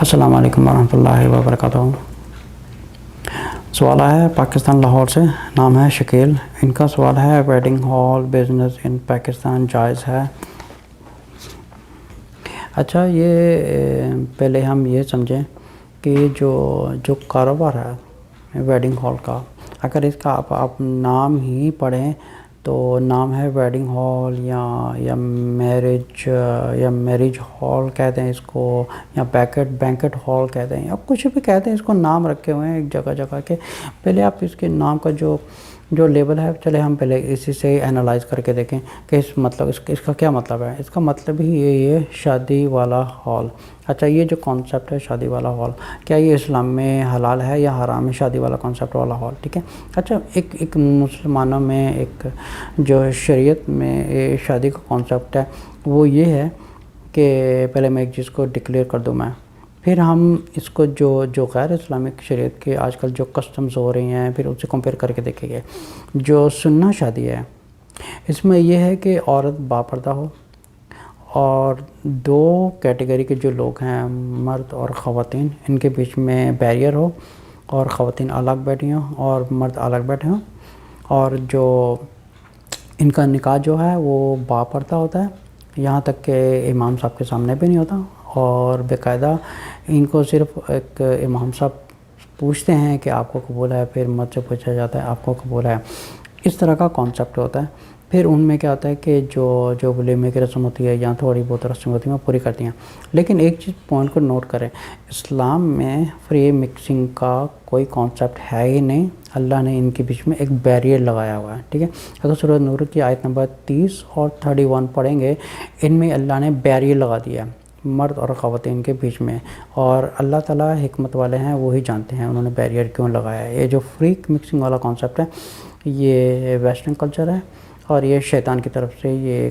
السلام علیکم ورحمۃ اللہ وبرکاتہ۔ سوال ہے پاکستان لاہور سے، نام ہے شکیل۔ ان کا سوال ہے ویڈنگ ہال بزنس ان پاکستان جائز ہے؟ اچھا، یہ پہلے ہم یہ سمجھیں کہ جو کاروبار ہے ویڈنگ ہال کا، اگر اس کا آپ نام ہی پڑھیں تو نام ہے ویڈنگ ہال یا میرج ہال کہتے ہیں اس کو، یا بینکٹ ہال کہتے ہیں، یا کچھ بھی کہتے ہیں، اس کو نام رکھے ہوئے ہیں ایک جگہ کے۔ پہلے آپ اس کے نام کا جو لیبل ہے، چلے ہم پہلے اسی سے اینالائز کر کے دیکھیں کہ اس کا کیا مطلب ہے۔ اس کا مطلب ہی یہی ہے، شادی والا ہال۔ اچھا، یہ جو کانسیپٹ ہے شادی والا ہال، کیا یہ اسلام میں حلال ہے یا حرام ہے؟ شادی والا کانسیپٹ والا ہال، ٹھیک ہے۔ اچھا، ایک مسلمانوں میں ایک جو شریعت میں شادی کا کانسیپٹ ہے وہ یہ ہے کہ پہلے میں ایک چیز کو ڈکلیئر کر دوں میں، پھر ہم اس کو جو غیر اسلامک شریعت کے آج کل جو کسٹمز ہو رہی ہیں پھر اسے کمپیئر کر کے دیکھیں گے۔ جو سنہ شادی ہے اس میں یہ ہے کہ عورت باپردہ ہو اور دو کیٹیگری کے جو لوگ ہیں، مرد اور خواتین، ان کے بیچ میں بیریئر ہو اور خواتین الگ بیٹھی ہوں اور مرد الگ بیٹھے ہوں، اور جو ان کا نکاح جو ہے وہ باپردہ ہوتا ہے، یہاں تک کہ امام صاحب کے سامنے بھی نہیں ہوتا، اور باقاعدہ ان کو صرف ایک امام صاحب پوچھتے ہیں کہ آپ کو قبول ہے، پھر مرد سے پوچھا جاتا ہے آپ کو قبول ہے۔ اس طرح کا کانسیپٹ ہوتا ہے۔ پھر ان میں کیا ہوتا ہے کہ جو ولیمے کی رسم ہوتی ہے یا تھوڑی بہت رسم ہوتی ہیں وہ پوری کرتی ہیں۔ لیکن ایک چیز پوائنٹ کو نوٹ کریں، اسلام میں فری مکسنگ کا کوئی کانسیپٹ ہے ہی نہیں۔ اللہ نے ان کے بیچ میں ایک بیریئر لگایا ہوا ہے، ٹھیک ہے۔ اگر سورۃ نور کی آیت نمبر 30 اور 31 پڑھیں گے، ان میں اللہ نے بیریئر لگا دیا ہے مرد اور خواتین کے بیچ میں، اور اللہ تعالیٰ حکمت والے ہیں، وہی جانتے ہیں انہوں نے بیریئر کیوں لگایا ہے۔ یہ جو فری مکسنگ والا کانسیپٹ ہے یہ ویسٹرن کلچر ہے، اور یہ شیطان کی طرف سے یہ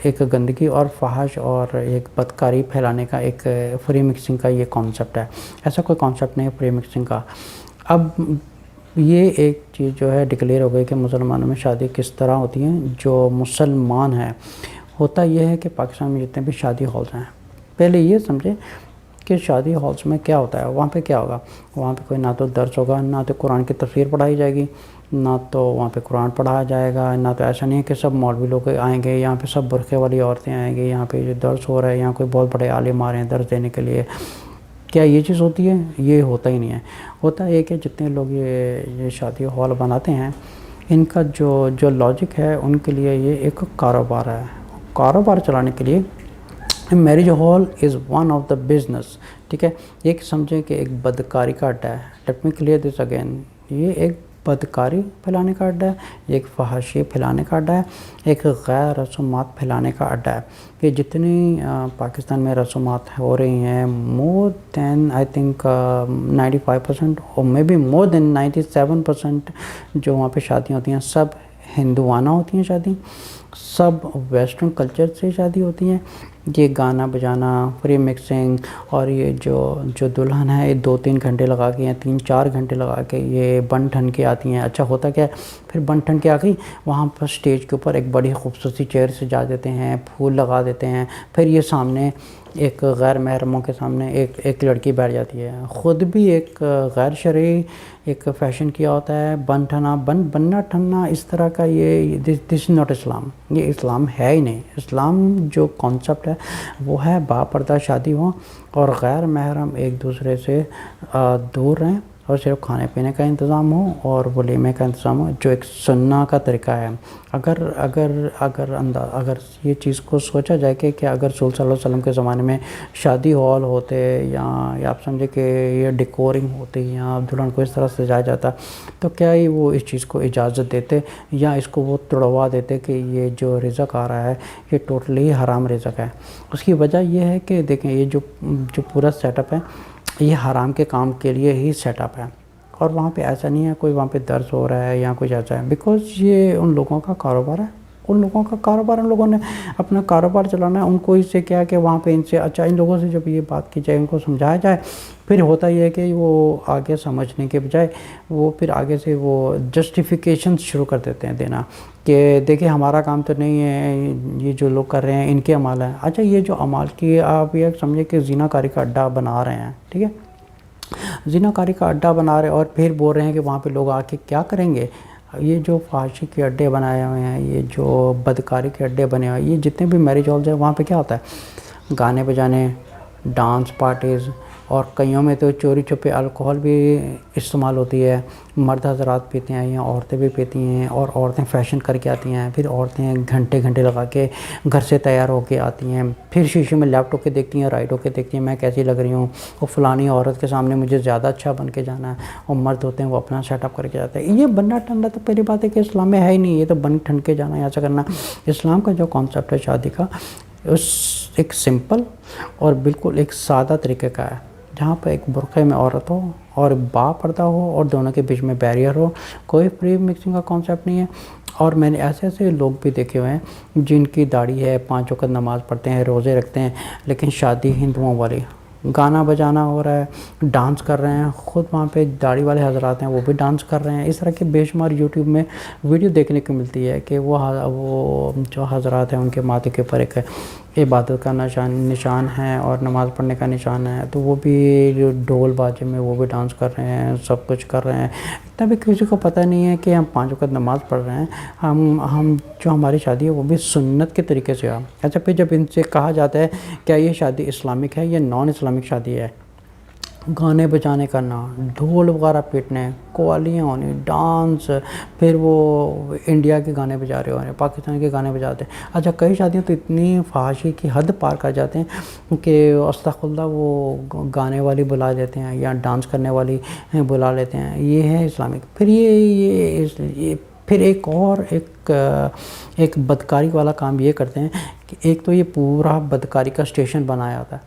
ایک گندگی اور فحش اور ایک بدکاری پھیلانے کا ایک فری مکسنگ کا یہ کانسیپٹ ہے۔ ایسا کوئی کانسیپٹ نہیں ہے فری مکسنگ کا۔ اب یہ ایک چیز جو ہے ڈکلیئر ہو گئی کہ مسلمانوں میں شادی کس طرح ہوتی ہیں۔ جو مسلمان ہیں، ہوتا یہ ہے کہ پاکستان میں جتنے بھی شادی ہالز ہیں، پہلے یہ سمجھیں کہ شادی ہالز میں کیا ہوتا ہے، وہاں پہ کیا ہوگا۔ وہاں پہ کوئی نہ تو درس ہوگا، نہ تو قرآن کی تفسیر پڑھائی جائے گی، نہ تو وہاں پہ قرآن پڑھایا جائے گا، نہ تو ایسا نہیں ہے کہ سب مولوی لوگ آئیں گے، یہاں پہ سب برقعے والی عورتیں آئیں گی، یہاں پہ جو درس ہو رہا ہے یہاں کوئی بہت بڑے عالم آ رہے ہیں درس دینے کے لیے۔ کیا یہ چیز ہوتی ہے؟ یہ ہوتا ہی نہیں ہے۔ ہوتا ہے کہ جتنے لوگ یہ شادی ہال بناتے ہیں، ان کا جو لاجک ہے ان کے لیے یہ ایک کاروبار ہے۔ کاروبار چلانے کے لیے marriage hall is one of the business, ٹھیک ہے۔ یہ سمجھیں کہ ایک بدکاری کا اڈا ہے۔ Let me clear this again, یہ ایک بدکاری پھیلانے کا اڈا ہے، یہ ایک فحاشی پھیلانے کا اڈا ہے، ایک غیر رسومات پھیلانے کا اڈا ہے۔ یہ جتنی پاکستان میں رسومات ہو رہی ہیں، مور دین آئی تھنک 95% اور مے بی مور دین 97% جو وہاں پہ شادیاں ہوتی ہیں سب ہندوانہ ہوتی ہیں، شادی سب ویسٹرن کلچر سے شادی ہوتی ہیں۔ یہ گانا بجانا، فری مکسنگ، اور یہ جو دلہن ہے یہ 2-3 گھنٹے لگا کے یا 3-4 گھنٹے لگا کے یہ بن ٹھن کے آتی ہیں۔ اچھا، ہوتا کیا ہے پھر بن ٹھن کے آ گئی، وہاں پر سٹیج کے اوپر ایک بڑی خوبصورتی چیئر سجا دیتے ہیں، پھول لگا دیتے ہیں، پھر یہ سامنے ایک غیر محرموں کے سامنے ایک لڑکی بیٹھ جاتی ہے، خود بھی ایک غیر شرعی ایک فیشن کیا ہوتا ہے، بننا ٹھننا اس طرح کا۔ یہ دس از ناٹ اسلام، یہ اسلام ہے ہی نہیں۔ اسلام جو کانسیپٹ ہے وہ ہے باپردہ شادی ہو اور غیر محرم ایک دوسرے سے دور رہیں، اور صرف کھانے پینے کا انتظام ہو اور ولیمے کا انتظام ہو، جو ایک سنہ کا طریقہ ہے۔ اگر یہ چیز کو سوچا جائے کہ اگر رسول صلی اللہ علیہ وسلم کے زمانے میں شادی ہال ہوتے، یا آپ سمجھے کہ یہ ڈیکورنگ ہوتی یا دلہن کو اس طرح سجایا جاتا، تو کیا ہی وہ اس چیز کو اجازت دیتے، یا اس کو وہ توڑوا دیتے کہ یہ جو رزق آ رہا ہے یہ ٹوٹلی حرام رزق ہے۔ اس کی وجہ یہ ہے کہ دیکھیں یہ جو پورا سیٹ اپ ہے یہ حرام کے کام کے لیے ہی سیٹ اپ ہے، اور وہاں پہ ایسا نہیں ہے کوئی وہاں پہ درس ہو رہا ہے یا کچھ ایسا ہے، بیکاز یہ ان لوگوں کا کاروبار ہے۔ उन लोगों का कारोबार, उन लोगों ने अपना कारोबार चलाना है, उनको इससे क्या कि वहाँ पे इनसे अच्छा इन लोगों से जब ये बात की जाए, इनको समझाया जाए, फिर होता ये है कि वो आगे समझने के बजाय वो फिर आगे से वो जस्टिफिकेशन शुरू कर देते हैं देना कि देखिए हमारा काम तो नहीं है, ये जो लोग कर रहे हैं इनके अमाल है। अच्छा, ये जो अमाल की आप ये समझे कि ज़िनाकारी का अड्डा बना रहे हैं, ठीक है, ज़िनाकारी का अड्डा बना रहे हैं और फिर बोल रहे हैं कि वहाँ पे लोग आके क्या करेंगे। ये जो फाशी के अड्डे बनाए हुए हैं, ये जो बदकारी के अड्डे बने हुए हैं, ये जितने भी मैरिज हॉल्स हैं वहाँ पे क्या होता है, गाने बजाने, डांस पार्टीज़, और कईयों में तो चोरी छुपे अल्कोहल भी इस्तेमाल होती है। मर्द हज़रात पीते हैं या औरतें भी पीती हैं, और औरतें फ़ैशन करके आती हैं, फिर औरतें घंटे घंटे लगा के घर से तैयार होके आती हैं, फिर शीशे में लेफ्ट होके देखती हैं, राइट होके देखती हैं मैं कैसी लग रही हूँ, और फ़लानी औरत के सामने मुझे ज़्यादा अच्छा बन के जाना है। और मर्द होते हैं वो अपना सेटअप करके जाते हैं। ये बनना ठंडा तो पहली बात है कि इस्लाम में है ही नहीं, ये तो बन ठंड के जाना है ऐसा करना। इस्लाम का जो कॉन्सेप्ट है शादी का, उस एक सिंपल और बिल्कुल एक सादा तरीके का है, जहाँ पर एक बुर्क़े में औरत हो और बापर्दा हो और दोनों के बीच में बैरियर हो, कोई फ्री मिक्सिंग का कॉन्सेप्ट नहीं है। और मैंने ऐसे ऐसे लोग भी देखे हुए हैं जिनकी दाढ़ी है, 5 वक़्त नमाज़ पढ़ते हैं, रोज़े रखते हैं, लेकिन शादी हिंदुओं वाली, गाना बजाना हो रहा है, डांस कर रहे हैं, ख़ुद वहाँ पे दाढ़ी वाले हज़रात हैं वो भी डांस कर रहे हैं। इस तरह के बेशुमार यूट्यूब में वीडियो देखने को मिलती है कि वो जो हज़रात हैं उनके माथे के ऊपर एक इबादत का निशान है और नमाज़ पढ़ने का निशान है, तो वो भी जो ढोल बाजे में वो भी डांस कर रहे हैं, सब कुछ कर रहे हैं। इतना भी किसी को पता नहीं है कि हम 5 वक़्त नमाज़ पढ़ रहे हैं, हम जो हमारी शादी है वो भी सुन्नत के तरीके से है। अच्छा, फिर जब इनसे कहा जाता है क्या ये शादी इस्लामिक है या नॉन इस्लामिक शादी है, गाने बजाने करना, ढोल वगैरह पीटने, कव्वालियाँ होनी, डांस, फिर वो इंडिया के गाने बजा रहे होने, पाकिस्तान के गाने बजाते हैं। अच्छा, कई शादियाँ तो इतनी फहाशी की हद पार कर जाते हैं कि अस्तग़फुरुल्लाह वो गाने वाली बुला देते हैं या डांस करने वाली बुला लेते हैं। ये है इस्लामिक। फिर ये फिर एक बदकारी वाला काम ये करते हैं कि एक तो ये पूरा बदकारी का स्टेशन बनाया होता है,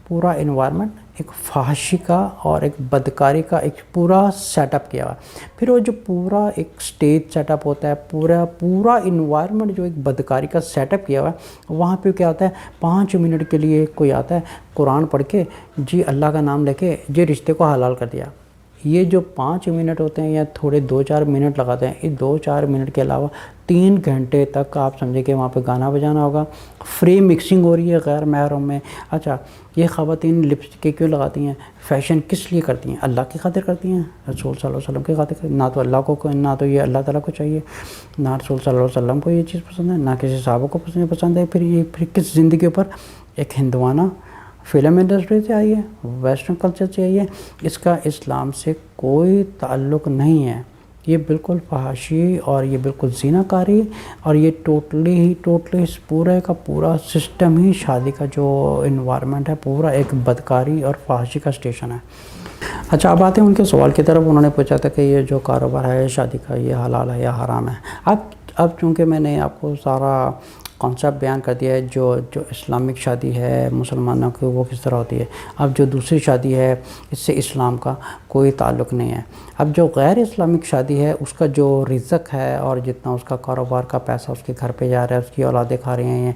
पूरा इन्वायरमेंट एक फहाशी का और एक बदकारी का एक पूरा सेटअप किया हुआ। फिर वो जो पूरा एक स्टेज सेटअप होता है, पूरा इन्वायरमेंट जो एक बदकारी का सेटअप किया हुआ है, वहाँ पे क्या होता है, 5 मिनट के लिए कोई आता है, कुरान पढ़ के जी अल्लाह का नाम लेके जी रिश्ते को हलाल कर दिया। ये जो 5 मिनट होते हैं या थोड़े 2-4 मिनट लगाते हैं, इस 2-4 मिनट के अलावा 3 घंटे तक आप समझे कि वहाँ पे गाना बजाना होगा, फ्री मिक्सिंग हो रही है गैर महरम में। अच्छा, ये ख़वातीन लिपस्टिक क्यों लगाती हैं, फ़ैशन किस लिए करती हैं, अल्लाह की खातिर करती हैं, रसूल सल्लल्लाहु अलैहि वसल्लम की खातिर। ना तो अल्लाह को, ना तो ये अल्लाह ताला को चाहिए, ना रसूल सल्लल्लाहु अलैहि वसल्लम को ये चीज़ पसंद है, ना किसी सहाबा को पसंद है। फिर किस ज़िंदगी पर एक हिंदुआना फ़िल्म इंडस्ट्री से आई है, वेस्टर्न कल्चर से आई है, इसका इस्लाम से कोई ताल्लुक़ नहीं है। ये बिल्कुल फहाशी और ये बिल्कुल ज़िनाकारी और ये टोटली इस पूरे का पूरा सिस्टम ही शादी का जो इन्वायरमेंट है पूरा एक बदकारी और फहाशी का स्टेशन है। अच्छा, अब आते हैं उनके सवाल की तरफ। उन्होंने पूछा था कि ये जो कारोबार है शादी का, ये हलाल है या हराम है। अब चूँकि मैंने आपको सारा कॉन्सेप्ट बयान कर दिया है, जो इस्लामिक शादी है मुसलमानों की वो किस तरह होती है। अब जो दूसरी शादी है इससे इस्लाम का कोई ताल्लुक़ नहीं है। अब जो गैर इस्लामिक शादी है उसका जो रिज़्क़ है और जितना उसका कारोबार का पैसा उसके घर पे जा रहा है, उसकी औलादें खा रही हैं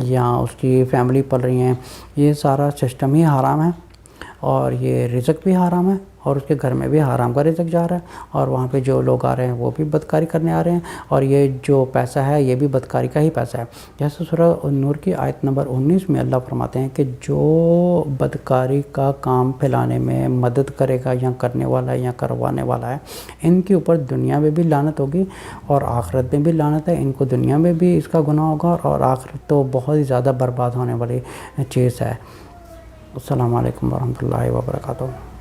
या उसकी फैमिली पल रही हैं, ये सारा सिस्टम ही हराम है और ये रिज़्क़ भी हराम है और उसके घर में भी हराम का रिज़्क़ जा रहा है और वहाँ पे जो लोग आ रहे हैं वो भी बदकारी करने आ रहे हैं और ये जो पैसा है ये भी बदकारी का ही पैसा है। जैसे सूरह नूर की आयत नंबर 19 में अल्लाह फरमाते हैं कि जो बदकारी का काम फैलाने में मदद करेगा या करने वाला है या करवाने वाला है, इनके ऊपर दुनिया में भी लानत होगी और आखिरत में भी लानत है। इनको दुनिया में भी इसका गुनाह होगा और आखिरत तो बहुत ही ज़्यादा बर्बाद होने वाली चीज़ है। अस्सलामु अलैकुम वरहमतुल्लाहि वबरकातुहू।